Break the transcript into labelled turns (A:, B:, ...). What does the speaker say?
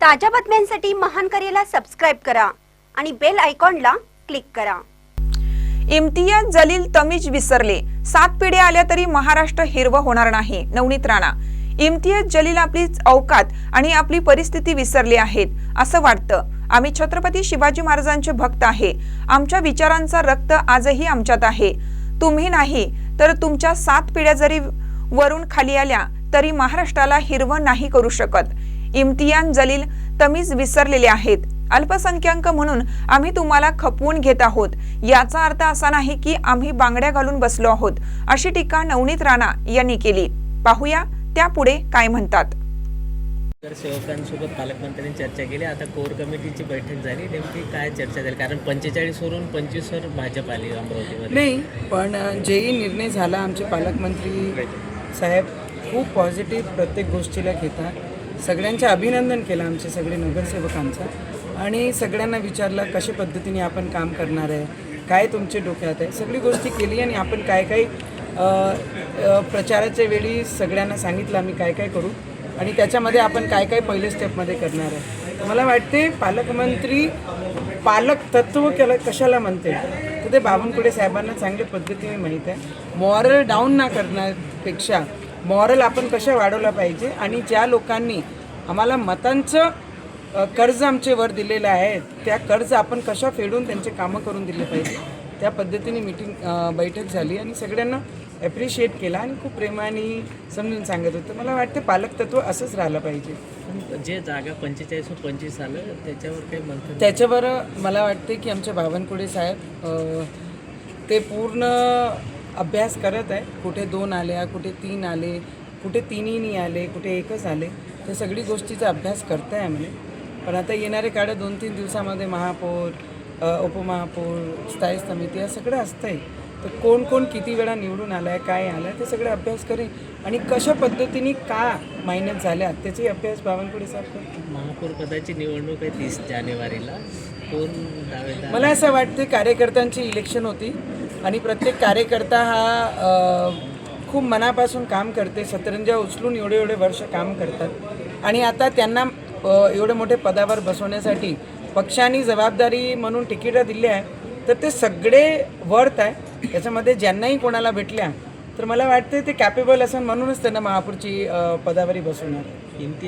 A: ताज्या बातम्यांसाठी महान करेला सबस्क्राइब करा आणि बेल आयकॉनला क्लिक करा।
B: इम्तियाज जलील तमीज विसरले, 7 पिढ्या आल्या तरी महाराष्ट्र हिरवं होणार नाही। नवनीत राणा। इम्तियाज जलील आपली औकात आणि आपली परिस्थिती विसरले आहेत असं वाटतं। आम्ही छत्रपती शिवाजी महाराजांचे भक्त आहे। आमच्या विचारांचा रक्त आजही आमच्यात आहे। तुम्ही नाही तर तुमच्या 7 पिढ्या जरी वरून खाली आल्या तरी महाराष्ट्राला हिरवं नाही करू शकत। इम्तियाज जलील तमीज विसरलेले आहेत। अल्पसंख्याक म्हणून आम्ही तुम्हाला खपवून घेत आहोत, याचा अर्थ असा नाही की आम्ही बांगड्या घालून बसलो आहोत, अशी टीका नवनीत राणा यांनी केली। पाहूया त्यापुढे काय म्हणतात।
C: सेवकांसोबत पालकमंत्र्यांनी चर्चा केली। आता कोर कमिटीची बैठक झाली, नेमकी काय चर्चा झाली? कारण 45 वरून 25 वर भाजप आली अमरावतीमध्ये।
D: नाही, पण जेही निर्णय झाला, आमचे पालकमंत्री साहेब खूप पॉझिटिव्ह प्रत्येक गोष्टीला घेतात। सगळ्यांचे अभिनंदन केलं आमचे सगळे नगरसेवकांचं आणि सगळ्यांना विचारलं कशा पद्धतीने आपण काम करणार आहे, काय तुमचे डोक्यात आहे, सगळी गोष्टी केली आणि आपण काय काय प्रचाराच्या वेळी सगळ्यांना सांगितलं आम्ही काय काय करू आणि त्याच्यामध्ये आपण काय काय पहिले स्टेपमध्ये करणार आहे। तर मला वाटते पालकमंत्री पालक तत्व कशाला म्हणते तर ते बावनकुळे साहेबांना चांगल्या पद्धतीने माहीत आहे। मॉरल डाऊन ना करण्यापेक्षा मॉरल आपण कशा वाढवला पाहिजे आणि ज्या लोकांनी आम्हाला मतांचं कर्ज आमचे वर दिलेलं आहे त्या कर्ज आपण कशा फेडून त्यांचे कामं करून दिले पाहिजे, त्या पद्धतीने बैठक झाली आणि सगळ्यांना ॲप्रिशिएट केला आणि खूप प्रेमाने समजून सांगत होतं। मला वाटते पालकतत्व असंच राहिलं पाहिजे।
C: जे जागा 45 व 25 आलं त्याच्यावर काही म्हणतात?
D: त्याच्यावर मला वाटते की आमचे बावनकुळे साहेब ते पूर्ण अभ्यास करत आहे। कुठे 2 आल्या, कुठे 3 आले, कुठे 3ही नाही आले, कुठे 1च आले, ते सगळी गोष्टीचा अभ्यास करताय आम्ही। पण आता येणारे काळात 2-3 दिवसामध्ये महापौर, उपमहापौर, स्थायी समिती या सगळं असतंय। तर कोण कोण किती वेळा निवडून आला आहे, काय आलं आहे, ते सगळं अभ्यास करेन आणि कशा पद्धतीने का मायनस झाल्या त्याचाही अभ्यास बावनकुळे साहेब करतो।
C: महापौर पदाची निवडणूक आहे 30 जानेवारीला, कोण दावेदार?
D: मला असं वाटते कार्यकर्त्यांची इलेक्शन होती आणि प्रत्येक कार्यकर्ता हा खूप मनापासून काम करते, सतरंजा उचलून एवढे वर्ष काम करतात आणि आता त्यांना एवढे मोठे पदावर बसवण्यासाठी पक्षाने जबाबदारी म्हणून तिकीटं दिली आहे, तर ते सगळे वर्थ आहे। त्याच्यामध्ये ज्यांनाही कोणाला भेटल्या तर मला वाटते ते कॅपेबल असेल म्हणूनच त्यांना महापौरची पदावरी बसवणार।